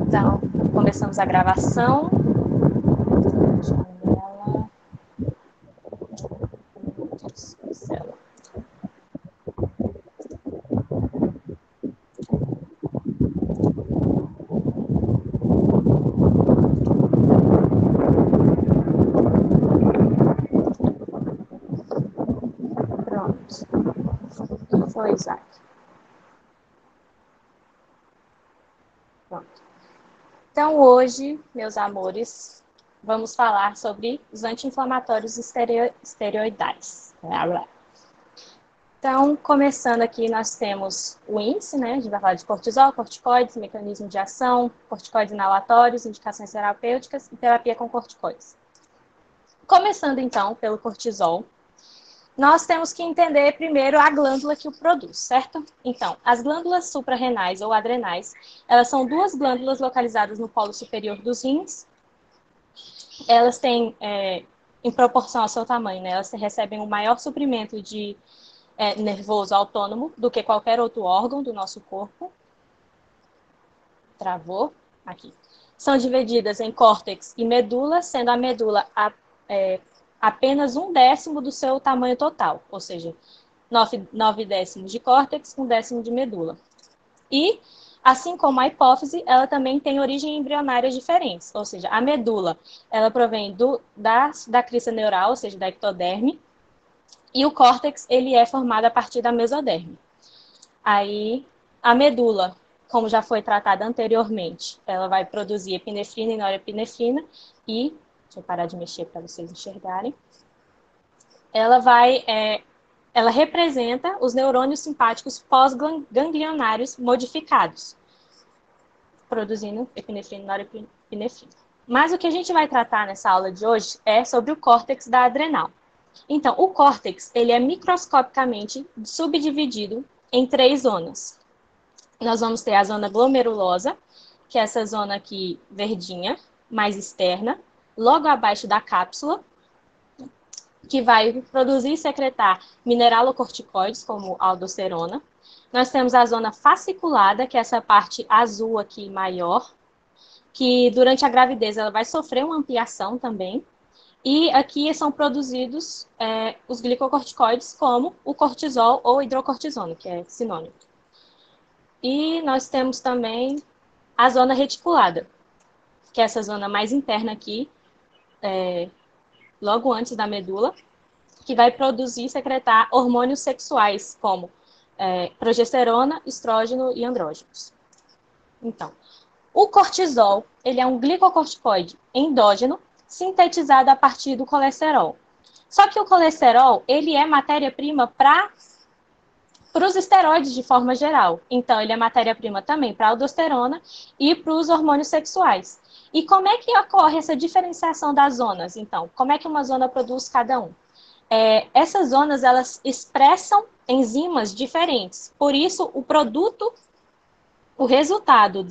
Então, começamos a gravação. Pronto. Foi, Isaac. Pronto. Então, hoje, meus amores, vamos falar sobre os anti-inflamatórios esteroidais. Então, começando aqui, nós temos o índice, né? A gente vai falar de cortisol, corticoides, mecanismo de ação, corticoides inalatórios, indicações terapêuticas e terapia com corticoides. Começando, então, pelo cortisol, nós temos que entender primeiro a glândula que o produz, certo? Então, as glândulas suprarrenais ou adrenais, elas são duas glândulas localizadas no polo superior dos rins. Elas têm, em proporção ao seu tamanho, né, elas recebem um maior suprimento de nervoso autônomo do que qualquer outro órgão do nosso corpo. Travou? Aqui. São divididas em córtex e medula, sendo a medula apenas 1/10 do seu tamanho total, ou seja, 9 décimos de córtex, 1/10 de medula. E, assim como a hipófise, ela também tem origem embrionária diferentes, ou seja, a medula, ela provém da crista neural, ou seja, da ectoderme, e o córtex, ele é formado a partir da mesoderme. Aí, a medula, como já foi tratada anteriormente, ela vai produzir epinefrina e norepinefrina e, deixa eu parar de mexer para vocês enxergarem, ela representa os neurônios simpáticos pós-ganglionários modificados, produzindo epinefrina e norepinefrina. Mas o que a gente vai tratar nessa aula de hoje é sobre o córtex da adrenal. Então, o córtex, ele é microscopicamente subdividido em 3 zonas. Nós vamos ter a zona glomerulosa, que é essa zona aqui verdinha, mais externa, logo abaixo da cápsula, que vai produzir e secretar mineralocorticoides, como aldosterona. Nós temos a zona fasciculada, que é essa parte azul aqui maior, que durante a gravidez ela vai sofrer uma ampliação também. E aqui são produzidos os glicocorticoides, como o cortisol ou hidrocortisona, que é sinônimo. E nós temos também a zona reticulada, que é essa zona mais interna aqui, logo antes da medula, que vai produzir e secretar hormônios sexuais, como progesterona, estrógeno e andrógenos. Então, o cortisol, ele é um glicocorticoide endógeno, sintetizado a partir do colesterol. Só que o colesterol, ele é matéria-prima para os esteroides de forma geral. Então, ele é matéria-prima também para a aldosterona e para os hormônios sexuais. E como é que ocorre essa diferenciação das zonas? Então, como é que uma zona produz cada um? Essas zonas, elas expressam enzimas diferentes. Por isso, o resultado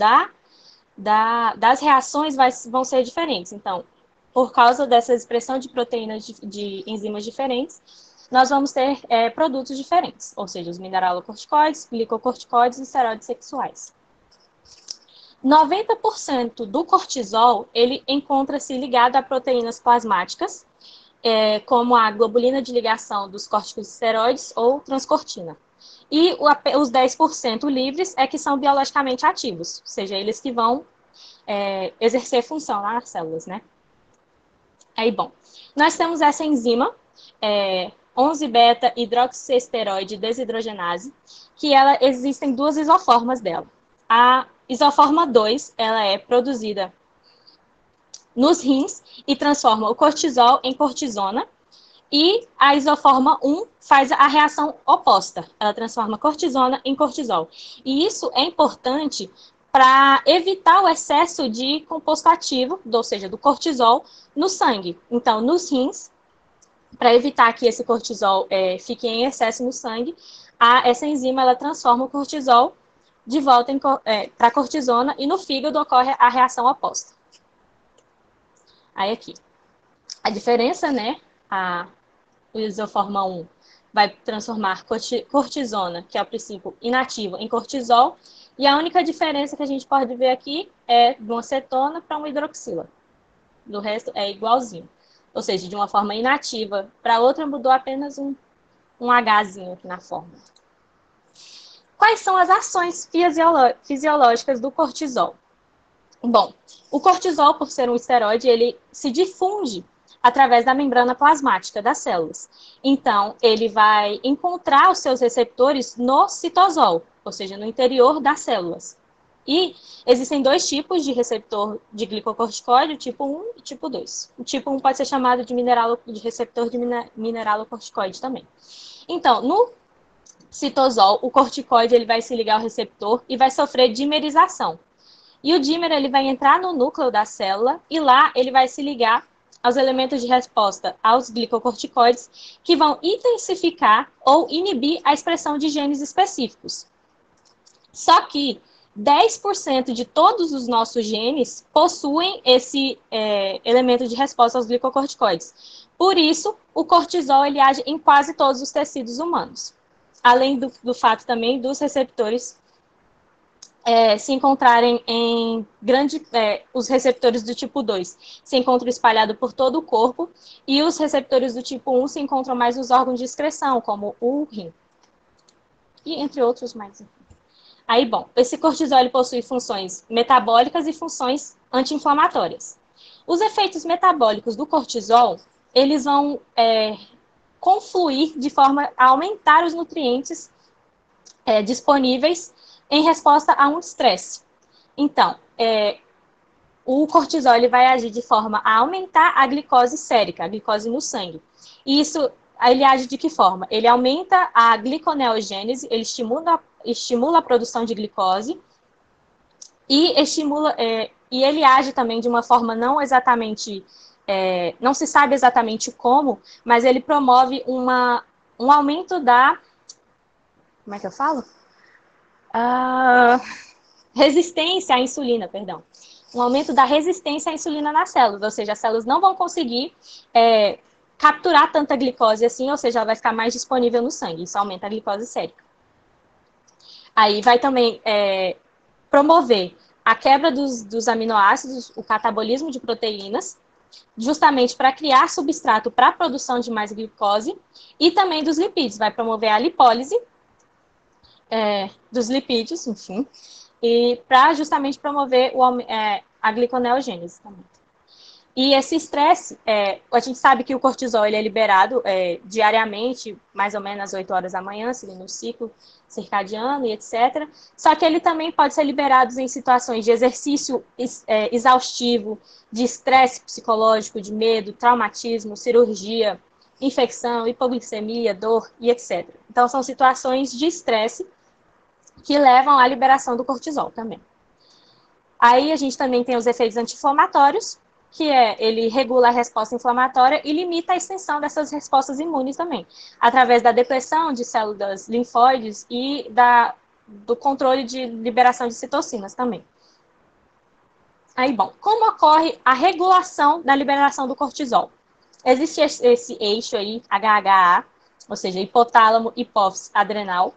das reações vão ser diferentes. Então, por causa dessa expressão de proteínas de enzimas diferentes, nós vamos ter produtos diferentes, ou seja, os mineralocorticoides, glicocorticoides e esteroides sexuais. 90% do cortisol, ele encontra-se ligado a proteínas plasmáticas, como a globulina de ligação dos corticosteroides ou transcortina. E os 10% livres é que são biologicamente ativos, ou seja, eles que vão exercer função nas células, né? Aí, bom, nós temos essa enzima, 11-beta-hidroxiesteroide desidrogenase, que existem 2 isoformas dela. A isoforma 2, ela é produzida nos rins e transforma o cortisol em cortisona, e a isoforma 1 faz a reação oposta, ela transforma cortisona em cortisol. E isso é importante para evitar o excesso de composto ativo, ou seja, do cortisol, no sangue. Então, nos rins, para evitar que esse cortisol fique em excesso no sangue, essa enzima ela transforma o cortisol de volta para cortisona, e no fígado ocorre a reação oposta. Aí aqui, a diferença, né, o isoforma 1 vai transformar cortisona, que é o princípio inativo, em cortisol, E a única diferença que a gente pode ver aqui é de uma cetona para uma hidroxila. Do resto é igualzinho. Ou seja, de uma forma inativa para outra mudou apenas um Hzinho aqui na fórmula. Quais são as ações fisiológicas do cortisol? Bom, o cortisol, por ser um esteroide, ele se difunde através da membrana plasmática das células. Então, ele vai encontrar os seus receptores no citosol, ou seja, no interior das células. E existem dois tipos de receptor de glicocorticoide, o tipo 1 e o tipo 2. O tipo 1 pode ser chamado de receptor de mineralocorticoide também. Então, no citosol, o corticoide ele vai se ligar ao receptor e vai sofrer dimerização. E o dímer ele vai entrar no núcleo da célula e lá ele vai se ligar aos elementos de resposta aos glicocorticoides que vão intensificar ou inibir a expressão de genes específicos. Só que 10% de todos os nossos genes possuem esse elemento de resposta aos glicocorticoides. Por isso, o cortisol ele age em quase todos os tecidos humanos. Além do fato também dos receptores se encontrarem em os receptores do tipo 2 se encontram espalhados por todo o corpo e os receptores do tipo 1 se encontram mais nos órgãos de excreção, como o rim. E entre outros mais. Aí, bom, esse cortisol ele possui funções metabólicas e funções anti-inflamatórias. Os efeitos metabólicos do cortisol, eles vão confluir de forma a aumentar os nutrientes disponíveis em resposta a um estresse. Então, o cortisol ele vai agir de forma a aumentar a glicose sérica, a glicose no sangue. E isso, ele age de que forma? Ele aumenta a gliconeogênese, ele estimula a produção de glicose e ele age também de uma forma não exatamente, não se sabe exatamente como, mas ele promove um aumento da, como é que eu falo? Resistência à insulina, perdão. Um aumento da resistência à insulina nas células, ou seja, as células não vão conseguir capturar tanta glicose assim, ou seja, ela vai ficar mais disponível no sangue, isso aumenta a glicose sérica. Aí vai também promover a quebra dos aminoácidos, o catabolismo de proteínas, justamente para criar substrato para a produção de mais glicose, e também dos lipídios, vai promover a lipólise dos lipídios, enfim, e para justamente promover a gliconeogênese também. E esse estresse, a gente sabe que o cortisol ele é liberado diariamente, mais ou menos às 8 horas da manhã, seguindo o ciclo circadiano e etc. Só que ele também pode ser liberado em situações de exercício exaustivo, de estresse psicológico, de medo, traumatismo, cirurgia, infecção, hipoglicemia, dor e etc. Então, são situações de estresse que levam à liberação do cortisol também. Aí a gente também tem os efeitos anti-inflamatórios, que ele regula a resposta inflamatória e limita a extensão dessas respostas imunes também, através da depressão de células linfóides e do controle de liberação de citocinas também. Aí, bom, como ocorre a regulação da liberação do cortisol? Existe esse eixo aí, HHA, ou seja, hipotálamo, hipófise, adrenal.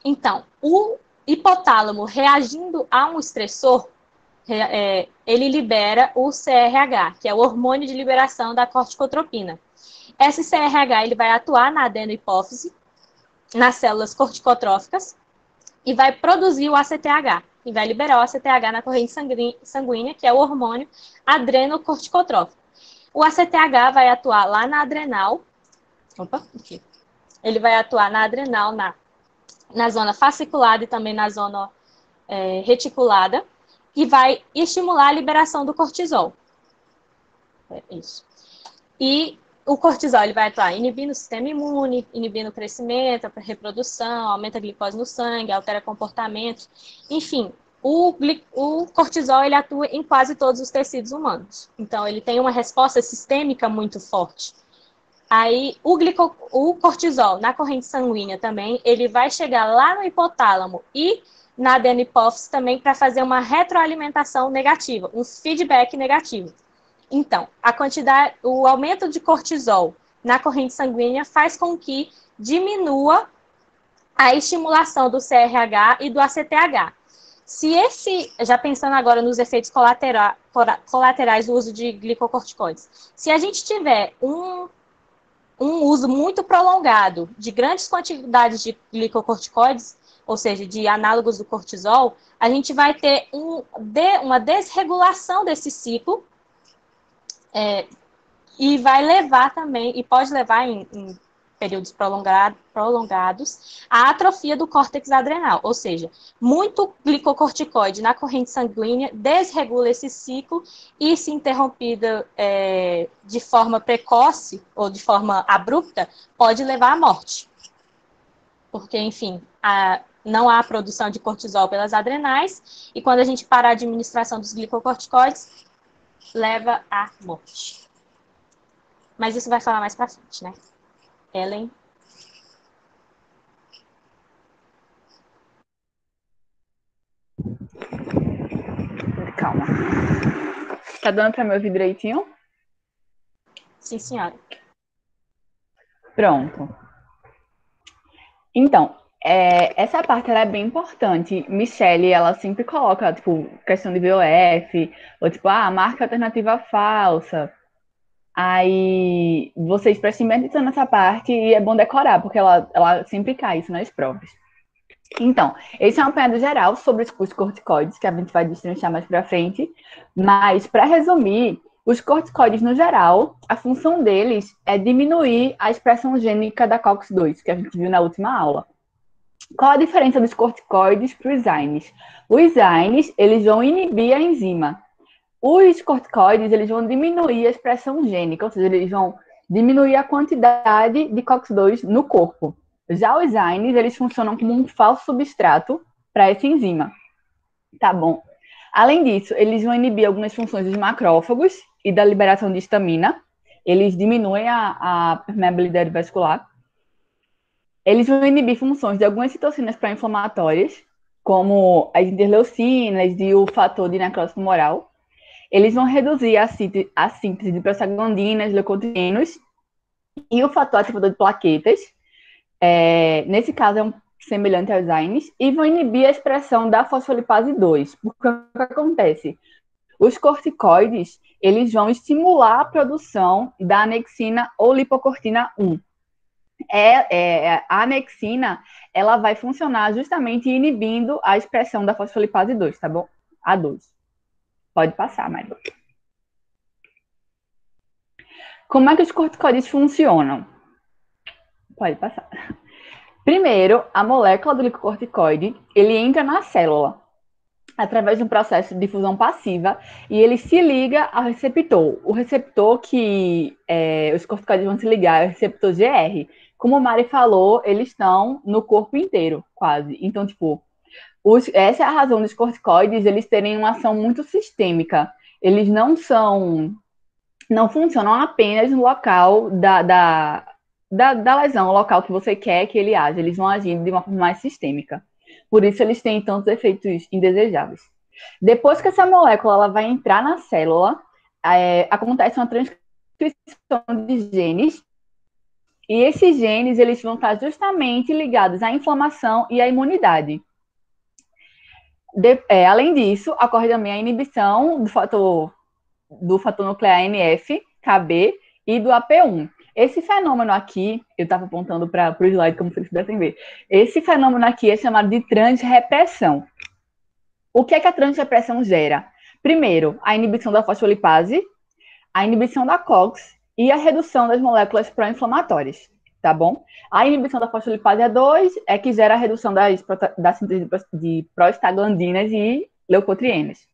Então, o hipotálamo reagindo a um estressor, ele libera o CRH, que é o hormônio de liberação da corticotropina. Esse CRH ele vai atuar na adenohipófise, nas células corticotróficas, e vai produzir o ACTH, e vai liberar o ACTH na corrente sanguínea, que é o hormônio adrenocorticotrófico. O ACTH vai atuar lá na adrenal, ele vai atuar na adrenal, na zona fasciculada e também na zona reticulada, e vai estimular a liberação do cortisol. Isso. E o cortisol ele vai atuar inibindo o sistema imune, inibindo o crescimento, a reprodução, aumenta a glicose no sangue, altera comportamento. Enfim, o cortisol ele atua em quase todos os tecidos humanos. Então, ele tem uma resposta sistêmica muito forte. Aí, o cortisol na corrente sanguínea também, ele vai chegar lá no hipotálamo e na adenohipófise também para fazer uma retroalimentação negativa, um feedback negativo. Então, o aumento de cortisol na corrente sanguínea faz com que diminua a estimulação do CRH e do ACTH. Se já pensando agora nos efeitos colaterais do uso de glicocorticoides, se a gente tiver um uso muito prolongado de grandes quantidades de glicocorticoides, ou seja, de análogos do cortisol, a gente vai ter uma desregulação desse ciclo e vai levar também, e pode levar em períodos prolongados, a atrofia do córtex adrenal, ou seja, muito glicocorticoide na corrente sanguínea desregula esse ciclo e, se interrompida de forma precoce ou de forma abrupta, pode levar à morte. Porque, enfim, não há produção de cortisol pelas adrenais e quando a gente parar a administração dos glicocorticoides, leva à morte. Mas isso vai falar mais pra frente, né? Ellen? Calma. Tá dando pra me ouvir direitinho? Sim, senhora. Pronto. Então, essa parte ela é bem importante. Michelle, ela sempre coloca, tipo, questão de VOF, ou tipo, marca alternativa falsa. Aí, vocês prestem bem atenção nessa parte e é bom decorar, porque ela sempre cai isso nas provas. Então, esse é um apanhado geral sobre os corticoides, que a gente vai destrinchar mais pra frente. Mas, para resumir, os corticoides, no geral, a função deles é diminuir a expressão gênica da COX-2, que a gente viu na última aula. Qual a diferença dos corticoides para os AINES? Os AINES, eles vão inibir a enzima. Os corticoides, eles vão diminuir a expressão gênica, ou seja, eles vão diminuir a quantidade de COX-2 no corpo. Já os AINES, eles funcionam como um falso substrato para essa enzima. Tá bom. Além disso, eles vão inibir algumas funções dos macrófagos e da liberação de histamina. Eles diminuem a permeabilidade vascular. Eles vão inibir funções de algumas citocinas pró-inflamatórias, como as interleucinas e o fator de necrose tumoral. Eles vão reduzir a síntese de prostaglandinas, leucotrienos e o fator ativador de plaquetas. Nesse caso, é semelhante aos AINES, e vão inibir a expressão da fosfolipase 2. Porque o que acontece? Os corticoides, eles vão estimular a produção da anexina ou lipocortina 1. A anexina, ela vai funcionar justamente inibindo a expressão da fosfolipase 2, tá bom? A2. Pode passar, Mário. Como é que os corticoides funcionam? Pode passar. Primeiro, a molécula do glicocorticoide, ele entra na célula através de um processo de difusão passiva e ele se liga ao receptor. O receptor que os corticoides vão se ligar é o receptor GR. Como o Mari falou, eles estão no corpo inteiro, quase. Então, tipo, essa é a razão dos corticoides, eles terem uma ação muito sistêmica. Eles não funcionam apenas no local da lesão, o local que você quer que ele age. Eles vão agindo de uma forma mais sistêmica. Por isso, eles têm tantos efeitos indesejáveis. Depois que essa molécula ela vai entrar na célula, acontece uma transcrição de genes, e esses genes eles vão estar justamente ligados à inflamação e à imunidade. Além disso, ocorre também a inibição do fator nuclear NF-κB e do AP1. Esse fenômeno aqui, eu estava apontando para o slide como vocês pudessem ver, esse fenômeno aqui é chamado de transrepressão. O que é que a transrepressão gera? Primeiro, a inibição da fosfolipase, a inibição da COX e a redução das moléculas pró-inflamatórias, tá bom? A inibição da fosfolipase 2 é que gera a redução da síntese de prostaglandinas e leucotrienas.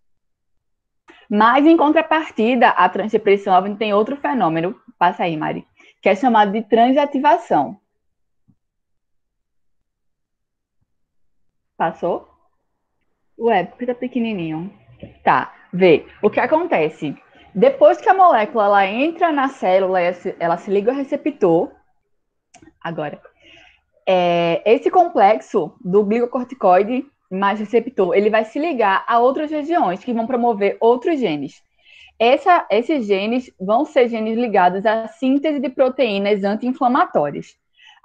Mas, em contrapartida, a transrepressão tem outro fenômeno, passa aí, Mari, que é chamado de transativação. Passou? Ué, porque tá pequenininho. Tá, vê. O que acontece? Depois que a molécula ela entra na célula, ela se liga ao receptor. Agora, esse complexo do glicocorticoide mais receptor, ele vai se ligar a outras regiões que vão promover outros genes. Esses genes vão ser genes ligados à síntese de proteínas anti-inflamatórias.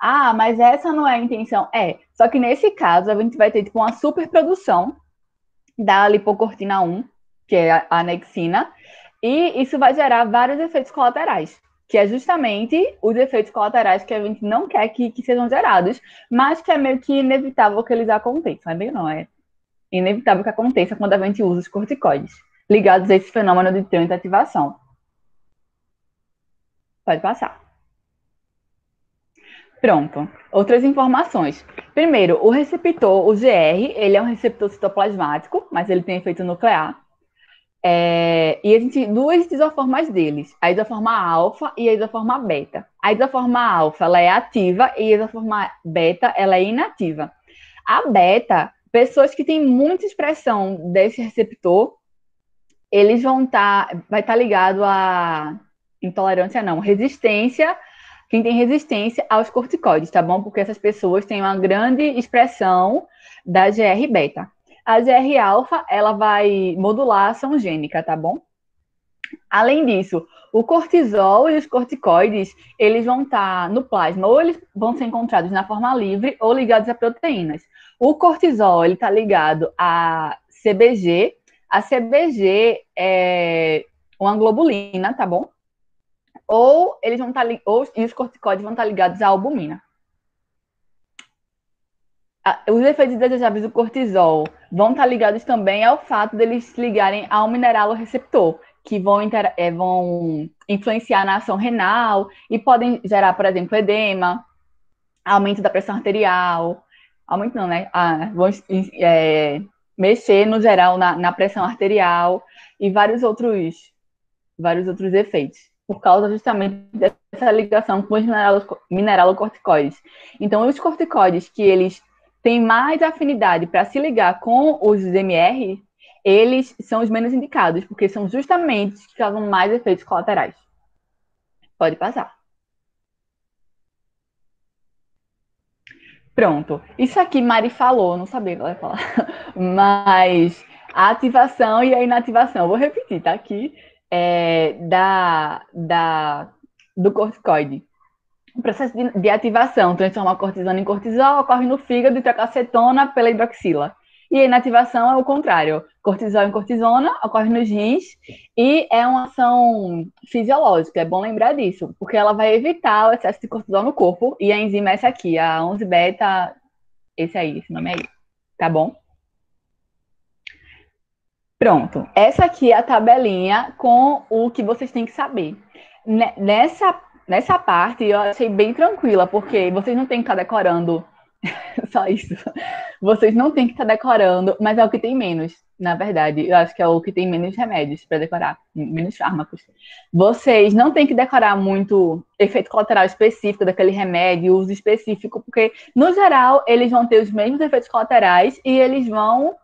Ah, mas essa não é a intenção. É, só que nesse caso a gente vai ter tipo uma superprodução da lipocortina 1, que é a anexina, e isso vai gerar vários efeitos colaterais, que é justamente os efeitos colaterais que a gente não quer que sejam gerados, mas que é meio que inevitável que eles aconteçam. É meio não, é inevitável que aconteça quando a gente usa os corticoides ligados a esse fenômeno de transativação. Pode passar. Pronto. Outras informações. Primeiro, o receptor, o GR, ele é um receptor citoplasmático, mas ele tem efeito nuclear. E a gente duas isoformas deles, a isoforma alfa e a isoforma beta. A isoforma alfa ela é ativa e a isoforma beta ela é inativa. A beta, pessoas que têm muita expressão desse receptor, eles vai estar ligado a intolerância não, resistência, quem tem resistência aos corticoides, tá bom? Porque essas pessoas têm uma grande expressão da GR beta. A GR alfa, ela vai modular a ação gênica, tá bom? Além disso, o cortisol e os corticoides, eles vão estar no plasma, ou eles vão ser encontrados na forma livre ou ligados a proteínas. O cortisol, ele está ligado a CBG. A CBG é uma globulina, tá bom? Ou eles vão estar e os corticoides vão estar ligados à albumina. Os efeitos desejáveis do cortisol vão estar ligados também ao fato deles se ligarem ao mineraloreceptor, que vão influenciar na ação renal e podem gerar, por exemplo, edema, aumento da pressão arterial, aumento não, né? Vão mexer no geral na pressão arterial e vários outros efeitos, por causa justamente dessa ligação com os mineralocorticoides. Então, os corticoides que eles têm mais afinidade para se ligar com os MR, eles são os menos indicados, porque são justamente os que causam mais efeitos colaterais. Pode passar. Pronto. Isso aqui Mari falou, não sabia o que ela ia falar. Mas a ativação e a inativação, vou repetir, tá aqui, do corticoide. O processo de ativação transforma a cortisona em cortisol, ocorre no fígado e troca acetona pela hidroxila. E a inativação é o contrário. Cortisol em cortisona ocorre nos rins e é uma ação fisiológica. É bom lembrar disso, porque ela vai evitar o excesso de cortisol no corpo. E a enzima é essa aqui, a 11-beta, esse nome aí. Tá bom? Pronto. Essa aqui é a tabelinha com o que vocês têm que saber. Nessa parte eu achei bem tranquila, porque vocês não têm que estar decorando só isso. Vocês não têm que estar decorando, mas é o que tem menos, na verdade. Eu acho que é o que tem menos remédios para decorar, menos fármacos. Vocês não têm que decorar muito efeito colateral específico daquele remédio, uso específico, porque, no geral, eles vão ter os mesmos efeitos colaterais e eles vão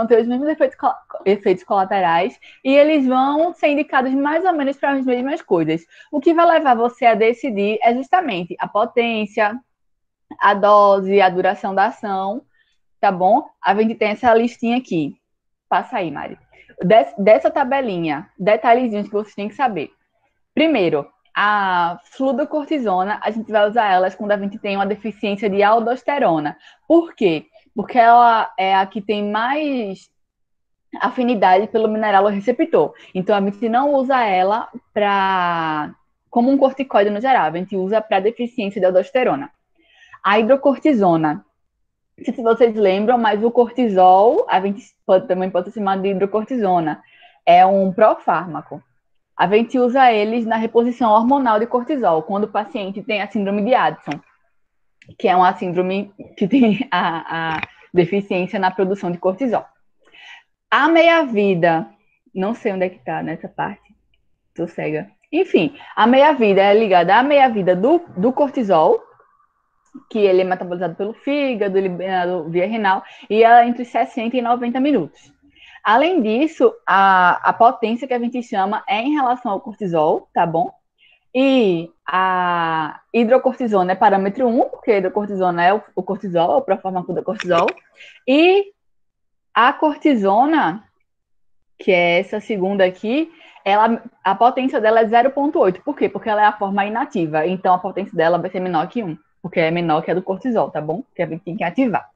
ter os mesmos efeitos colaterais e eles vão ser indicados mais ou menos para as mesmas coisas. O que vai levar você a decidir é justamente a potência, a dose, a duração da ação, tá bom? A gente tem essa listinha aqui. Passa aí, Mari. Dessa tabelinha, detalhezinhos que vocês têm que saber. Primeiro, a fluocortisona, a gente vai usar elas quando a gente tem uma deficiência de aldosterona. Por quê? Porque ela é a que tem mais afinidade pelo mineraloreceptor. Então, a gente não usa ela como um corticoide no geral, a gente usa para deficiência de aldosterona. A hidrocortisona, não sei se vocês lembram, mas o cortisol, a gente também pode ser chamado de hidrocortisona, é um profármaco. A gente usa eles na reposição hormonal de cortisol, quando o paciente tem a síndrome de Addison, que é uma síndrome que tem a deficiência na produção de cortisol. A meia-vida, não sei onde é que está nessa parte, tô cega. Enfim, a meia-vida é ligada à meia-vida do cortisol, que ele é metabolizado pelo fígado, liberado via renal, e é entre 60 e 90 minutos. Além disso, a potência que a gente chama é em relação ao cortisol, tá bom? E a hidrocortisona é parâmetro 1, porque a hidrocortisona é o cortisol, é o profármaco da cortisol. E a cortisona, que é essa segunda aqui, a potência dela é 0,8. Por quê? Porque ela é a forma inativa. Então, a potência dela vai ser menor que 1. Porque é menor que a do cortisol, tá bom? Que a gente tem que ativar.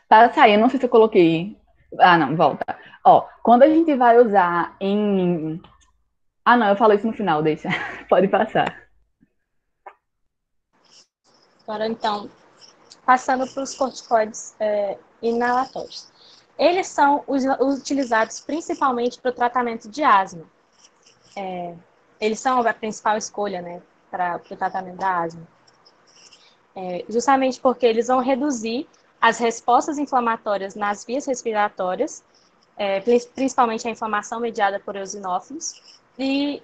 Para sair, eu não sei se eu coloquei... Ah, não, volta. Ó, quando a gente vai usar em... Ah, não, eu falo isso no final, deixa. Pode passar. Agora, então, passando para os corticoides inalatórios. Eles são utilizados principalmente para o tratamento de asma. Eles são a principal escolha, né, para o tratamento da asma. Justamente porque eles vão reduzir as respostas inflamatórias nas vias respiratórias, principalmente a inflamação mediada por eosinófilos, e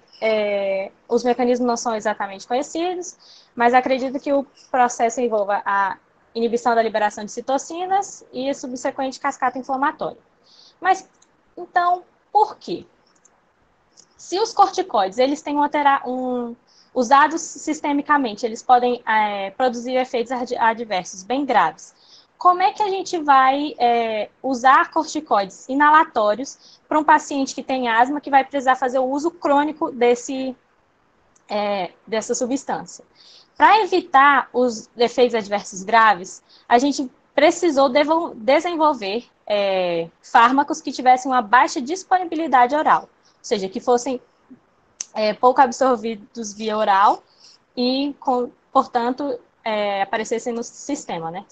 os mecanismos não são exatamente conhecidos, mas acredito que o processo envolva a inibição da liberação de citocinas e a subsequente cascata inflamatória. Mas, então, por quê? Se os corticoides eles têm usados sistemicamente, eles podem produzir efeitos adversos bem graves. Como é que a gente vai usar corticoides inalatórios para um paciente que tem asma, que vai precisar fazer o uso crônico dessa substância? Para evitar os efeitos adversos graves, a gente precisou desenvolver fármacos que tivessem uma baixa disponibilidade oral, ou seja, que fossem pouco absorvidos via oral e, portanto, aparecessem no sistema, né?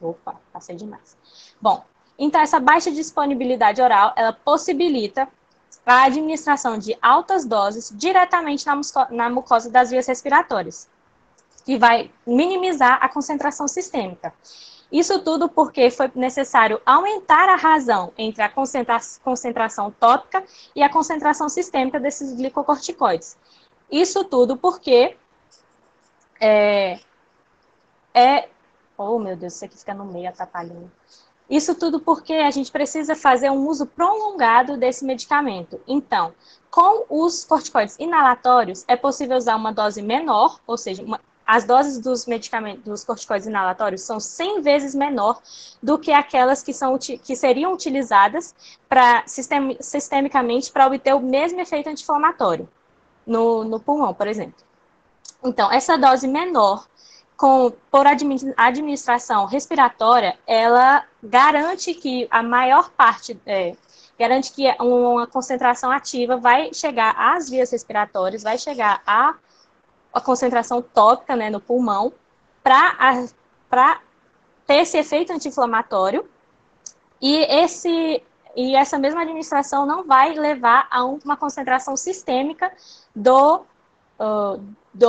Opa, passei demais. Bom, então essa baixa disponibilidade oral, ela possibilita a administração de altas doses diretamente na mucosa das vias respiratórias, que vai minimizar a concentração sistêmica. Isso tudo porque foi necessário aumentar a razão entre a concentração tópica e a concentração sistêmica desses glicocorticoides. Isso tudo porque oh, meu Deus, isso aqui fica no meio atrapalhando. Isso tudo porque a gente precisa fazer um uso prolongado desse medicamento. Então, com os corticoides inalatórios, é possível usar uma dose menor, ou seja, as doses dos medicamentos, dos corticoides inalatórios, são 100 vezes menor do que aquelas que seriam utilizadas sistemicamente para obter o mesmo efeito anti-inflamatório no pulmão, por exemplo. Então, essa dose menor por administração respiratória, ela garante que a maior parte, garante que uma concentração ativa vai chegar às vias respiratórias, vai chegar a concentração tópica, né, no pulmão, para ter esse efeito anti-inflamatório, e essa mesma administração não vai levar a uma concentração sistêmica do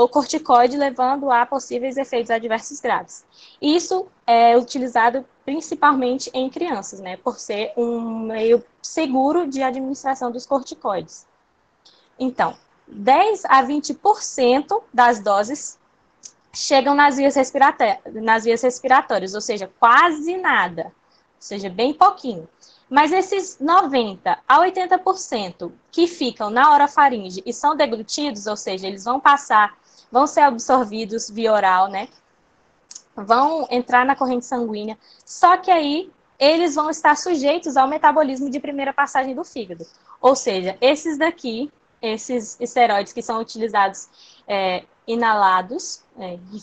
corticoide, levando a possíveis efeitos adversos graves. Isso é utilizado principalmente em crianças, né, por ser um meio seguro de administração dos corticoides. Então, 10 a 20% das doses chegam nas vias respiratórias, ou seja, quase nada, ou seja, bem pouquinho. Mas esses 90 a 80% que ficam na orofaringe e são deglutidos, ou seja, eles vão ser absorvidos via oral, né? Vão entrar na corrente sanguínea, só que aí eles vão estar sujeitos ao metabolismo de primeira passagem do fígado. Ou seja, esses esteroides que são utilizados inalados,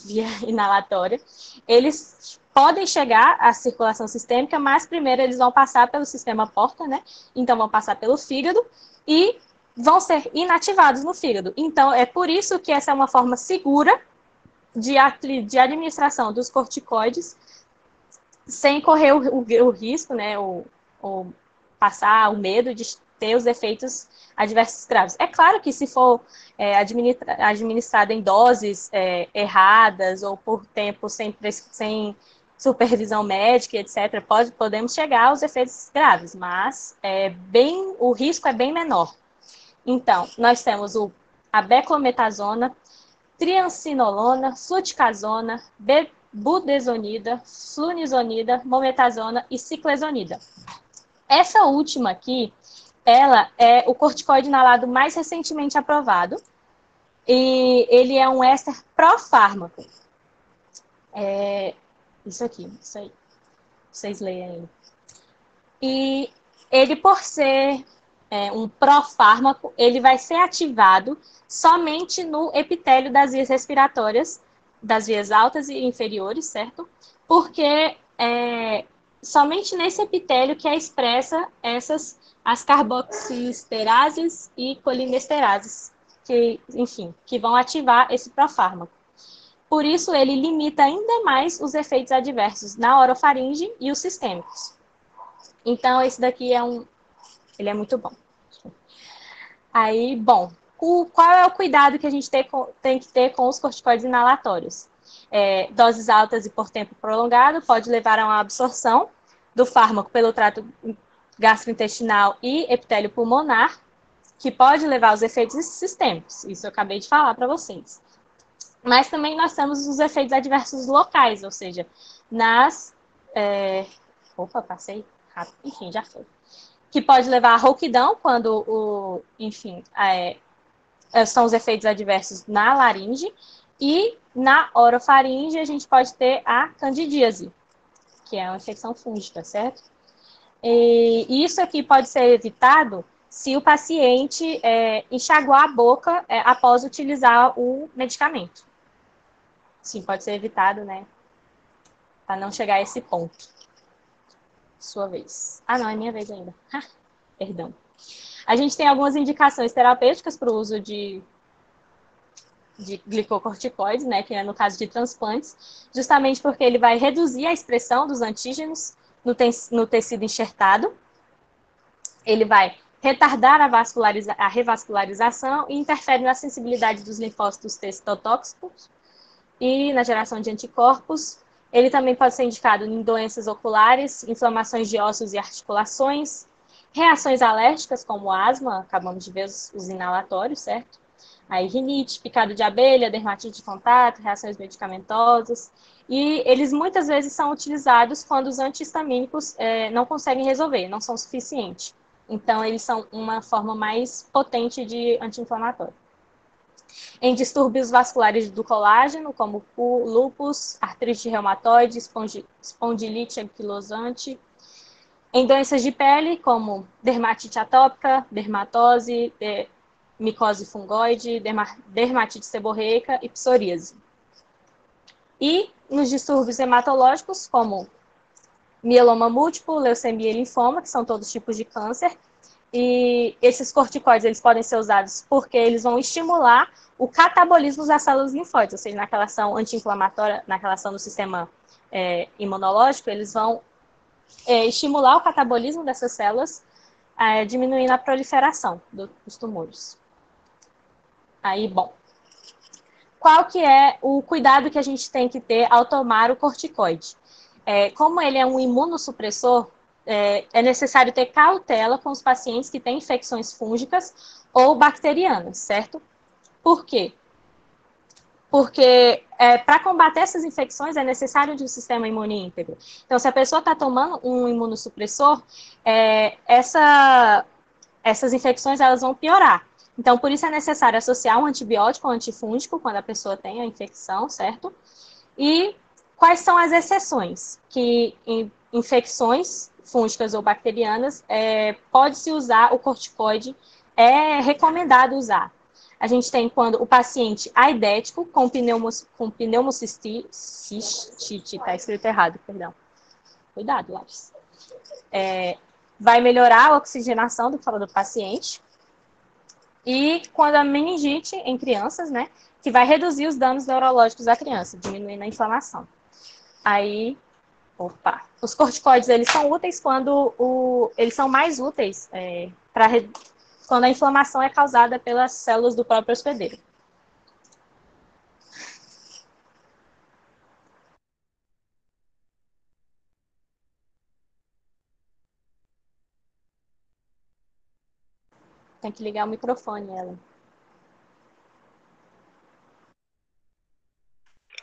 via inalatória, eles podem chegar à circulação sistêmica, mas primeiro eles vão passar pelo sistema porta, né? Então vão passar pelo fígado e vão ser inativados no fígado. Então é por isso que essa é uma forma segura de administração dos corticoides, sem correr o risco, né? Ou passar o medo de ter os efeitos adversos graves. É claro que se for administrado em doses erradas ou por tempo sem supervisão médica, etc., podemos chegar aos efeitos graves, mas o risco é bem menor. Então, nós temos a beclometasona, triancinolona, fluticasona, budesonida, flunizonida, mometasona e ciclesonida. Essa última aqui, ela é o corticoide inalado mais recentemente aprovado, e ele é um éster pró-fármaco. Isso aí. Vocês leem aí. E ele, por ser um profármaco, ele vai ser ativado somente no epitélio das vias respiratórias, das vias altas e inferiores, certo? Porque somente nesse epitélio que é expressa as carboxiesterases e colinesterases, que, enfim, que vão ativar esse profármaco. Por isso, ele limita ainda mais os efeitos adversos na orofaringe e os sistêmicos. Então, esse daqui ele é muito bom. Aí, bom, qual é o cuidado que a gente tem que ter com os corticoides inalatórios? Doses altas e por tempo prolongado pode levar a uma absorção do fármaco pelo trato gastrointestinal e epitélio pulmonar, que pode levar aos efeitos sistêmicos. Isso eu acabei de falar para vocês. Mas também nós temos os efeitos adversos locais, ou seja, passei rápido. Enfim, já foi. Que pode levar à rouquidão, quando são os efeitos adversos na laringe. E na orofaringe a gente pode ter a candidíase, que é uma infecção fúngica, certo? E isso aqui pode ser evitado se o paciente enxaguar a boca após utilizar o medicamento. Sim, pode ser evitado, né? Para não chegar a esse ponto. Sua vez. Ah, não, é minha vez ainda. Perdão. A gente tem algumas indicações terapêuticas para o uso de glicocorticoides, né, que é no caso de transplantes, justamente porque ele vai reduzir a expressão dos antígenos no tecido enxertado, ele vai retardar a revascularização e interfere na sensibilidade dos linfócitos T-citotóxicos e na geração de anticorpos. Ele também pode ser indicado em doenças oculares, inflamações de ossos e articulações, reações alérgicas, como asma, acabamos de ver os inalatórios, certo? Aí, rinite, picado de abelha, dermatite de contato, reações medicamentosas. E eles muitas vezes são utilizados quando os antihistamínicos não conseguem resolver, não são suficientes. Então, eles são uma forma mais potente de anti-inflamatório. Em distúrbios vasculares do colágeno, como o lúpus, artrite reumatoide, espondilite anquilosante. Em doenças de pele, como dermatite atópica, dermatose, micose fungoide, dermatite seborreica e psoríase. E nos distúrbios hematológicos, como mieloma múltiplo, leucemia e linfoma, que são todos tipos de câncer. E esses corticoides eles podem ser usados porque eles vão estimular o catabolismo das células linfóides, ou seja, naquela ação anti-inflamatória, naquela ação do sistema imunológico, eles vão estimular o catabolismo dessas células, diminuindo a proliferação dos tumores. Aí, bom, qual que é o cuidado que a gente tem que ter ao tomar o corticoide? Como ele é um imunossupressor, é necessário ter cautela com os pacientes que têm infecções fúngicas ou bacterianas, certo? Por quê? Porque para combater essas infecções é necessário de um sistema imune íntegro. Então, se a pessoa está tomando um imunossupressor, essas infecções elas vão piorar. Então, por isso é necessário associar um antibiótico ou antifúngico quando a pessoa tem a infecção, certo? E quais são as exceções? Que em infecções fúngicas ou bacterianas, pode-se usar o corticoide, é recomendado usar. A gente tem quando o paciente aidético com pneumocistite, está escrito errado, perdão. Cuidado, Lápis. Vai melhorar a oxigenação do paciente. E quando a meningite em crianças, né, que vai reduzir os danos neurológicos da criança, diminuindo a inflamação. Aí, os corticoides, eles são úteis eles são mais úteis quando a inflamação é causada pelas células do próprio hospedeiro. Tem que ligar o microfone, ela.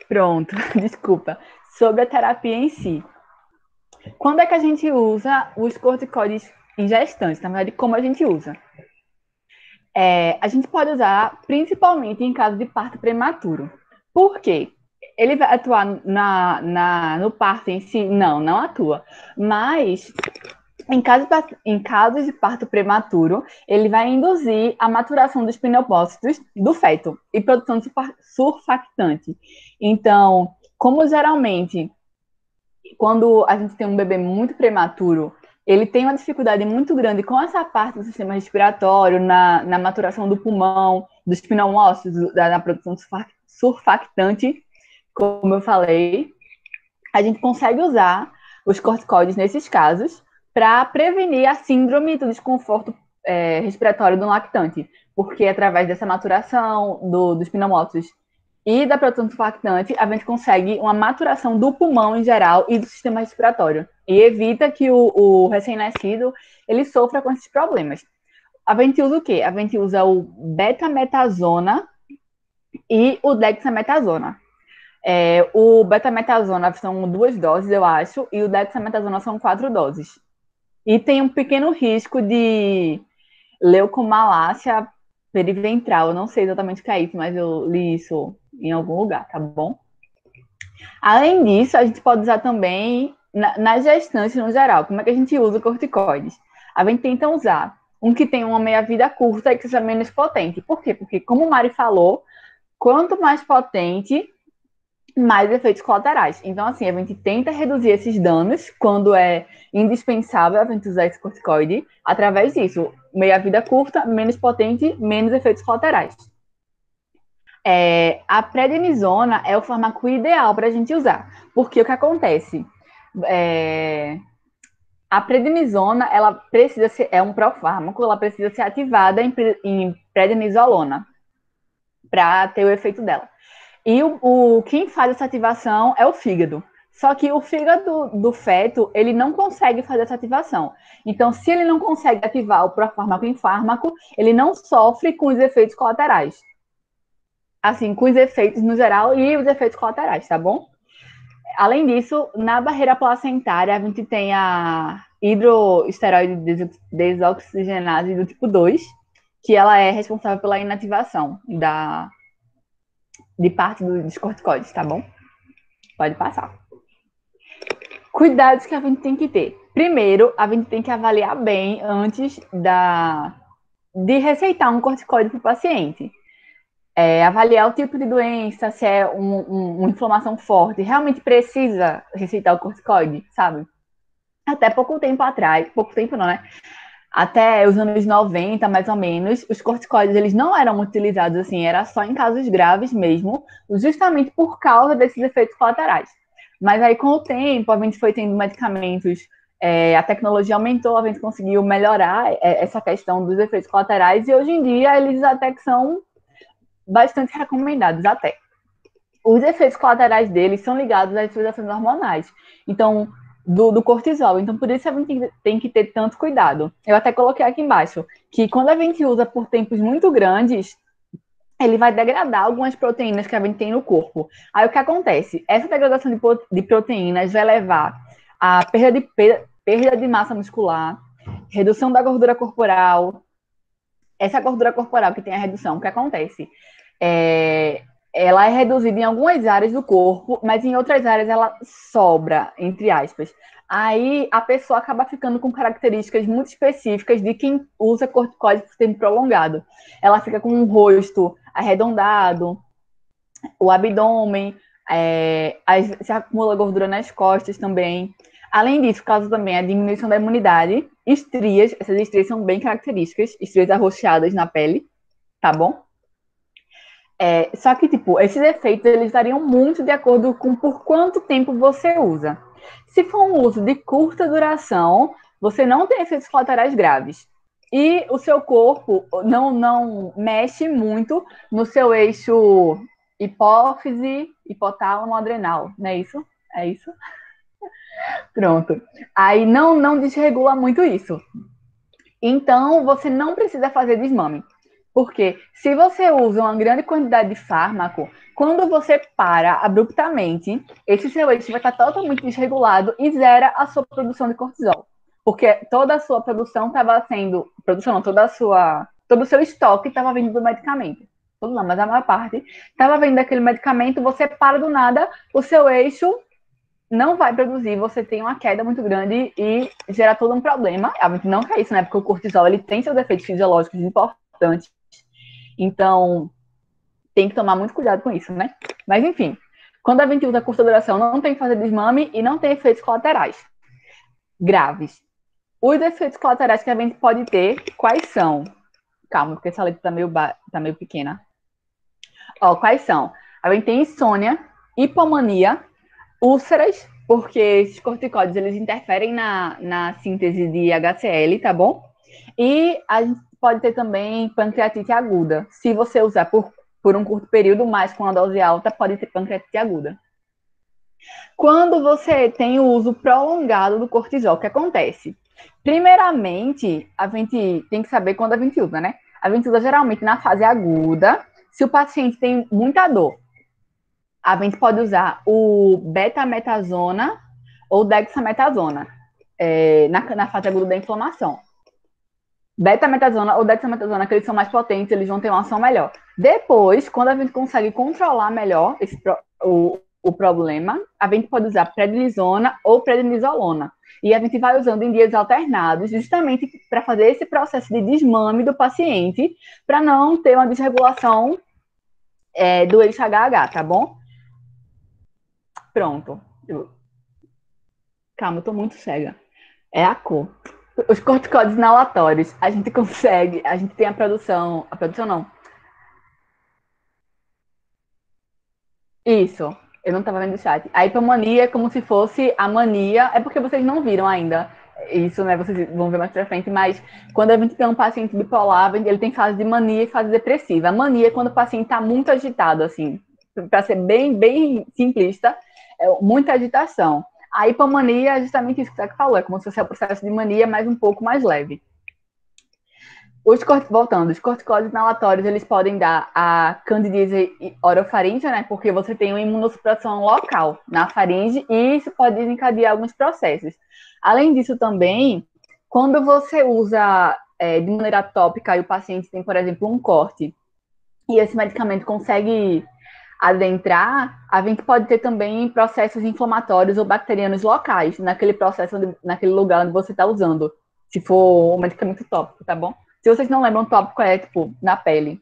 Pronto, desculpa. Sobre a terapia em si. Quando é que a gente usa os corticoides em gestantes? Na verdade, como a gente usa? A gente pode usar principalmente em caso de parto prematuro. Por quê? Ele vai atuar no parto em si? Não atua. Mas Em casos de parto prematuro, ele vai induzir a maturação dos pneumócitos do feto e produção de surfactante. Então, como geralmente, quando a gente tem um bebê muito prematuro, ele tem uma dificuldade muito grande com essa parte do sistema respiratório, na maturação do pulmão, dos pneumócitos, na produção de surfactante, como eu falei, a gente consegue usar os corticoides nesses casos para prevenir a síndrome do desconforto respiratório do lactante, porque através dessa maturação dos pneumócitos e da produção de surfactante, a gente consegue uma maturação do pulmão em geral e do sistema respiratório, e evita que o recém-nascido ele sofra com esses problemas. A gente usa o quê? A gente usa o betametasona e o dexametasona. O betametasona são 2 doses, eu acho, e o dexametasona são 4 doses. E tem um pequeno risco de leucomalácia periventral. Eu não sei exatamente o que é isso, mas eu li isso em algum lugar, tá bom? Além disso, a gente pode usar também nas gestantes no geral. Como é que a gente usa corticoides? A gente tenta usar um que tem uma meia-vida curta e que seja menos potente. Por quê? Porque, como o Mari falou, quanto mais potente, mais efeitos colaterais. Então, assim, a gente tenta reduzir esses danos quando é indispensável a gente usar esse corticoide através disso. Meia-vida curta, menos potente, menos efeitos colaterais. A prednisona é o fármaco ideal para a gente usar. Porque o que acontece? A prednisona, ela precisa ser, é um profármaco, ela precisa ser ativada em prednisolona para ter o efeito dela. E quem faz essa ativação é o fígado. Só que o fígado do feto, ele não consegue fazer essa ativação. Então, se ele não consegue ativar o profármaco em fármaco, ele não sofre com os efeitos colaterais. Assim, com os efeitos no geral e os efeitos colaterais, tá bom? Além disso, na barreira placentária, a gente tem a hidroesteroide desoxigenase do tipo 2, que ela é responsável pela inativação de parte dos corticoides, tá bom? Pode passar. Cuidados que a gente tem que ter. Primeiro, a gente tem que avaliar bem antes de receitar um corticoide para o paciente. Avaliar o tipo de doença, se é uma inflamação forte, realmente precisa receitar o corticoide, sabe? Até pouco tempo atrás, pouco tempo não, né? Até os anos 90, mais ou menos, os corticoides eles não eram utilizados assim, era só em casos graves mesmo, justamente por causa desses efeitos colaterais. Mas aí, com o tempo, a gente foi tendo medicamentos, a tecnologia aumentou, a gente conseguiu melhorar essa questão dos efeitos colaterais, e hoje em dia eles até que são bastante recomendados, até. Os efeitos colaterais deles são ligados às alterações hormonais. Então, do cortisol. Então, por isso a gente tem que ter tanto cuidado. Eu até coloquei aqui embaixo que quando a gente usa por tempos muito grandes, ele vai degradar algumas proteínas que a gente tem no corpo. Aí o que acontece? Essa degradação de proteínas vai levar a perda de massa muscular, redução da gordura corporal. Essa gordura corporal que tem a redução, o que acontece? Ela é reduzida em algumas áreas do corpo, mas em outras áreas ela sobra, entre aspas. Aí a pessoa acaba ficando com características muito específicas de quem usa corticoide por tempo prolongado. Ela fica com um rosto arredondado, o abdômen, se acumula gordura nas costas também. Além disso, causa também a diminuição da imunidade, estrias, essas estrias são bem características, estrias arroxeadas na pele, tá bom? Só que, tipo, esses efeitos, eles variam muito de acordo com por quanto tempo você usa. Se for um uso de curta duração, você não tem efeitos colaterais graves. E o seu corpo não mexe muito no seu eixo hipófise, hipotálamo, adrenal, não é isso? É isso? Pronto. Aí não desregula muito isso. Então, você não precisa fazer desmame. Porque se você usa uma grande quantidade de fármaco, quando você para abruptamente, esse seu eixo vai estar totalmente desregulado e zera a sua produção de cortisol. Porque toda a sua produção estava sendo. Produção não, todo o seu estoque estava vindo do medicamento. Tudo não, mas a maior parte estava vindo daquele medicamento, você para do nada, o seu eixo não vai produzir, você tem uma queda muito grande e gera todo um problema. A gente não quer isso, né? Porque o cortisol, ele tem seus efeitos fisiológicos importantes. Então, tem que tomar muito cuidado com isso, né? Mas, enfim, quando a gente usa curta duração, não tem que fazer desmame e não tem efeitos colaterais graves. Os efeitos colaterais que a gente pode ter, quais são? Calma, porque essa letra tá meio pequena. Ó, quais são? A gente tem insônia, hipomania, úlceras, porque esses corticoides, eles interferem na síntese de HCl, tá bom? E a gente pode ter também pancreatite aguda. Se você usar por um curto período, mas com uma dose alta, pode ter pancreatite aguda. Quando você tem o uso prolongado do cortisol, o que acontece? Primeiramente, a gente tem que saber quando a gente usa, né? A gente usa geralmente na fase aguda, se o paciente tem muita dor. A gente pode usar o betametasona ou dexametasona na fase aguda da inflamação. Betametasona ou dexametasona, que eles são mais potentes, eles vão ter uma ação melhor. Depois, quando a gente consegue controlar melhor o problema, a gente pode usar prednisona ou prednisolona. E a gente vai usando em dias alternados, justamente para fazer esse processo de desmame do paciente, para não ter uma desregulação do eixo HH, tá bom? Pronto. Calma, eu tô muito cega. É a cor. Os corticoides inalatórios, a gente consegue, a gente tem a produção não. Isso, eu não tava vendo o chat. A hipomania é como se fosse a mania, é porque vocês não viram ainda isso, né? Vocês vão ver mais pra frente, mas quando a gente tem um paciente bipolar, ele tem fase de mania e fase depressiva. A mania é quando o paciente tá muito agitado, assim, para ser bem simplista, muita agitação. A hipomania é justamente isso que você falou, é como se fosse o processo de mania, mas um pouco mais leve. Voltando, os corticoides inalatórios, eles podem dar a candidíase orofaríngea, né? Porque você tem uma imunossupressão local na faringe e isso pode desencadear alguns processos. Além disso também, quando você usa de maneira tópica e o paciente tem, por exemplo, um corte e esse medicamento consegue adentrar, a gente pode ter também processos inflamatórios ou bacterianos locais naquele processo, naquele lugar onde você está usando, se for um medicamento tópico, tá bom? Se vocês não lembram, o tópico é, tipo, na pele.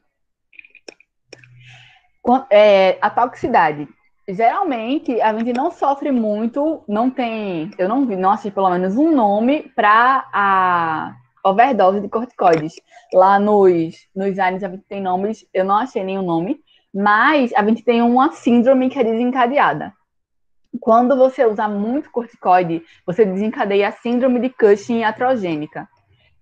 A toxicidade. Geralmente, a gente não sofre muito, não tem... Eu não achei, pelo menos, um nome para a overdose de corticoides. Lá nos ANES, a gente tem nomes, eu não achei nenhum nome, mas a gente tem uma síndrome que é desencadeada. Quando você usa muito corticoide, você desencadeia a síndrome de Cushing iatrogênica,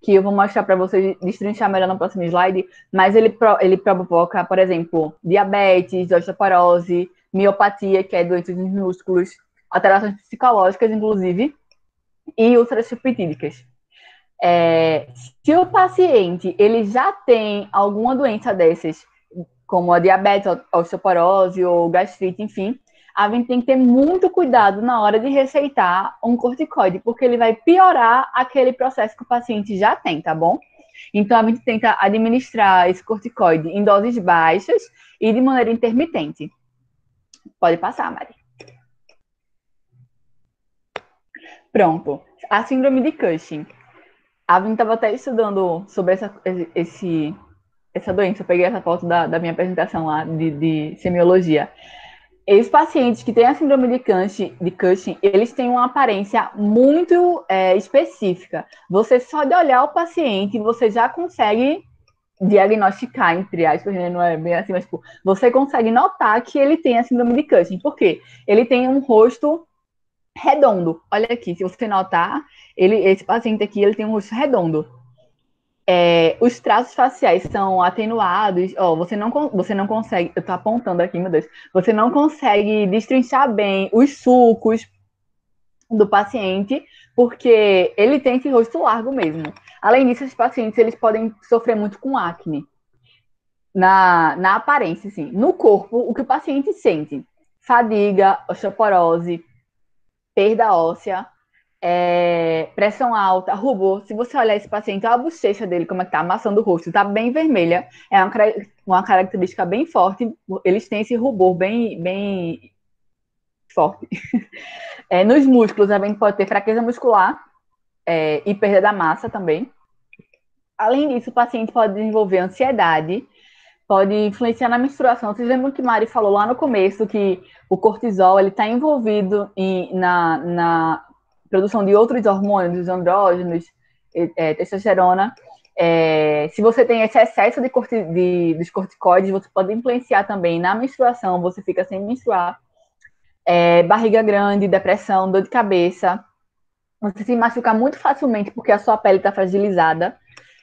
que eu vou mostrar para vocês destrinchar melhor no próximo slide, mas ele provoca, por exemplo, diabetes, osteoporose, miopatia, que é doenças nos músculos, alterações psicológicas, inclusive, e úlceras peptídicas. Se o paciente ele já tem alguma doença dessas, como a diabetes, a osteoporose ou gastrite, enfim, a gente tem que ter muito cuidado na hora de receitar um corticoide, porque ele vai piorar aquele processo que o paciente já tem, tá bom? Então, a gente tenta administrar esse corticoide em doses baixas e de maneira intermitente. Pode passar, Mari. Pronto. A síndrome de Cushing. A gente estava até estudando sobre essa doença. Eu peguei essa foto da minha apresentação lá de semiologia. Esses pacientes que têm a síndrome de Cushing, eles têm uma aparência muito específica. Você só de olhar o paciente, você já consegue diagnosticar, entre aspas, né? Não é bem assim, mas tipo, você consegue notar que ele tem a síndrome de Cushing. Por quê? Ele tem um rosto redondo. Olha aqui, se você notar, esse paciente aqui, ele tem um rosto redondo. Os traços faciais são atenuados. Você não consegue. Eu tô apontando aqui, meu Deus. Você não consegue destrinchar bem os sulcos do paciente, porque ele tem esse rosto largo mesmo. Além disso, os pacientes eles podem sofrer muito com acne. Na aparência, assim. No corpo, o que o paciente sente? Fadiga, osteoporose, perda óssea, pressão alta, rubor. Se você olhar esse paciente, olha a bochecha dele, como é que tá, a maçã do rosto, tá bem vermelha. É uma característica bem forte. Eles têm esse rubor bem forte. Nos músculos, a gente pode ter fraqueza muscular e perda da massa também. Além disso, o paciente pode desenvolver ansiedade, pode influenciar na menstruação. Vocês lembram que Mari falou lá no começo que o cortisol está envolvido na produção de outros hormônios, dos andrógenos, testosterona. Se você tem esse excesso dos corticoides, você pode influenciar também na menstruação, você fica sem menstruar. Barriga grande, depressão, dor de cabeça. Você se machuca muito facilmente porque a sua pele está fragilizada.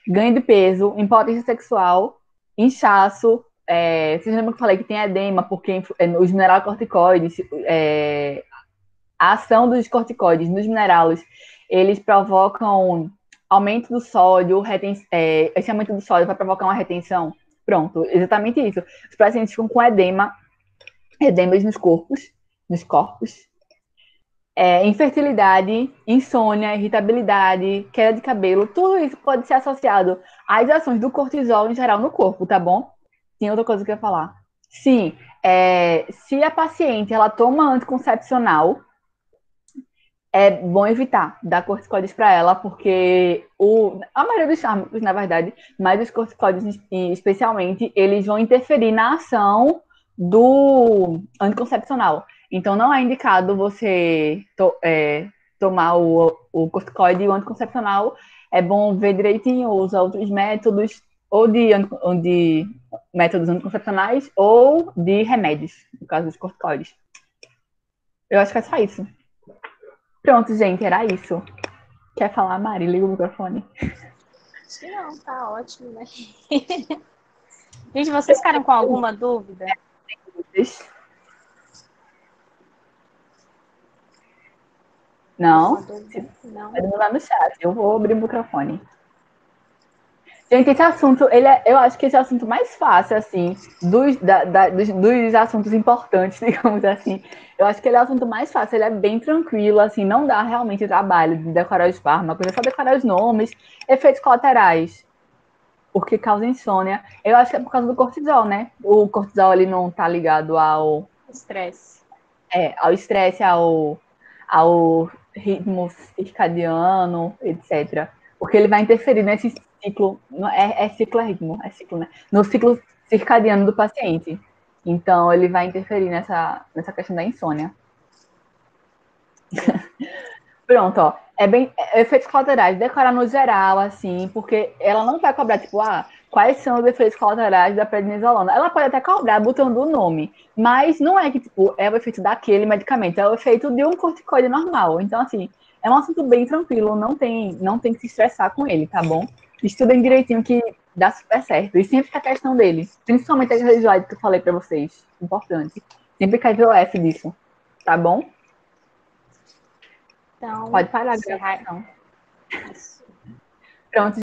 Ganho de peso, impotência sexual, inchaço. Vocês lembram que eu falei que tem edema porque os mineralocorticoides, a ação dos corticoides nos minerais, eles provocam aumento do sódio, esse aumento do sódio vai provocar uma retenção. Pronto, exatamente isso. Os pacientes ficam com edemas nos corpos, infertilidade, insônia, irritabilidade, queda de cabelo, tudo isso pode ser associado às ações do cortisol em geral no corpo, tá bom? Tem outra coisa que eu ia falar. Sim, se a paciente ela toma anticoncepcional, é bom evitar dar corticoides para ela, porque a maioria dos fármacos, na verdade, mas os corticoides especialmente, eles vão interferir na ação do anticoncepcional. Então, não é indicado você tomar o corticoide e o anticoncepcional. É bom ver direitinho, usar outros métodos, ou de métodos anticoncepcionais, ou de remédios, no caso dos corticoides. Eu acho que é só isso. Pronto, gente, era isso. Quer falar, Mari? Liga o microfone. Acho que não, tá ótimo, né? Gente, vocês ficaram com alguma dúvida? Não? Não. Pode mandar no chat. Eu vou abrir o microfone. Gente, esse assunto, eu acho que esse é o assunto mais fácil, assim, dos assuntos importantes, digamos assim. Eu acho que ele é o assunto mais fácil, ele é bem tranquilo, assim, não dá realmente trabalho de decorar os fármacos, é só decorar os nomes, efeitos colaterais, porque causa insônia. Eu acho que é por causa do cortisol, né? O cortisol, ele não tá ligado ao estresse. Ao estresse, ao ritmo circadiano, etc. Porque ele vai interferir nesse ciclo, ciclo ritmo, né? No ciclo circadiano do paciente. Então, ele vai interferir nessa questão da insônia. Pronto, ó. Efeitos colaterais, decorar no geral, assim, porque ela não vai cobrar, tipo, quais são os efeitos colaterais da prednisolona. Ela pode até cobrar botando o nome, mas não é que, tipo, é o efeito daquele medicamento, é o efeito de um corticoide normal. Então, assim, é um assunto bem tranquilo, não tem que se estressar com ele, tá bom? Estudem direitinho que dá super certo. E sempre que a questão dele, principalmente aquele slide que eu falei pra vocês, importante, sempre cai VOF disso, tá bom? Então, pode parar a gravação. Pronto,